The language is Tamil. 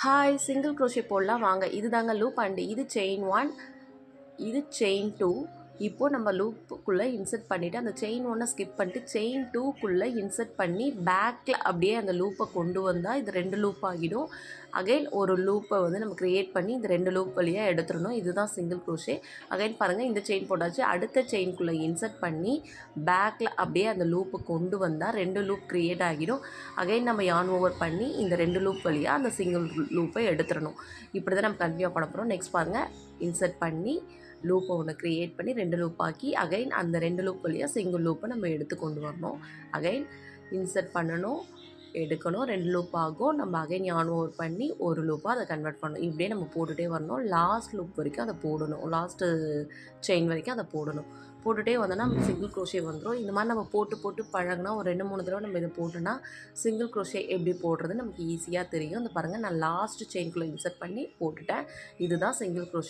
ஹாய் சிங்கிள் க்ரோஷே போடலாம் வாங்க. இது தாங்க லூப் அண்ட் இது செயின் 1, இது செயின் 2. இப்போது நம்ம லூப்புக்குள்ளே இன்சர்ட் பண்ணிவிட்டு அந்த செயின் 1 ஸ்கிப் பண்ணிட்டு செயின் 2க்குள்ளே இன்சர்ட் பண்ணி பேக்கில் அப்படியே அந்த லூப்பை கொண்டு வந்தால் இது 2 லூப் ஆகிடும். அகைன் ஒரு லூப்பை வந்து நம்ம க்ரியேட் பண்ணி இந்த 2 லூப் வழியாக எடுத்துடணும். இதுதான் சிங்கிள் க்ரோஷே. அகைன் பாருங்கள், இந்த செயின் போட்டாச்சு. அடுத்த செயின்குள்ளே இன்சர்ட் பண்ணி பேக்கில் அப்படியே அந்த லூப்பை கொண்டு வந்தால் 2 லூப் க்ரியேட் ஆகிடும். அகைன் நம்ம யார்ன் ஓவர் பண்ணி இந்த 2 லூப் வழியாக அந்த சிங்கிள் லூப்பை எடுத்துடணும். இப்படி தான் நம்ம கண்டினியூ பண்ண போகிறோம். நெக்ஸ்ட் பாருங்கள், இன்சர்ட் பண்ணி லூப்பை ஒன்று க்ரியேட் பண்ணி 2 லூப் ஆக்கி அகைன் அந்த 2 லூப் வழியாக சிங்கிள் லூப்பை நம்ம எடுத்து கொண்டு வரணும். அகைன் இன்சர்ட் பண்ணணும், எடுக்கணும், 2 லூப் ஆகும். நம்ம அகைன் யார்ன் ஓவர் பண்ணி ஒரு லூப்பாக அதை கன்வெர்ட் பண்ணணும். இப்படியே நம்ம போட்டுகிட்டே வரணும். லாஸ்ட் லூப் வரைக்கும் அதை போடணும். லாஸ்ட்டு செயின் வரைக்கும் அதை போடணும். போட்டுகிட்டே வந்தோன்னா நமக்கு சிங்கிள் க்ரோஷே வந்துடும். இந்த மாதிரி நம்ம போட்டு போட்டு பழகினா ஒரு 2-3 தடவை நம்ம இதை போட்டோன்னா சிங்கிள் க்ரோஷே எப்படி போடுறது நமக்கு ஈஸியாக தெரியும். இந்த பாருங்கள், நான் லாஸ்ட் செயின்குள்ளே இன்சர்ட் பண்ணி போட்டுட்டேன். இதுதான் சிங்கிள் க்ரோஷே.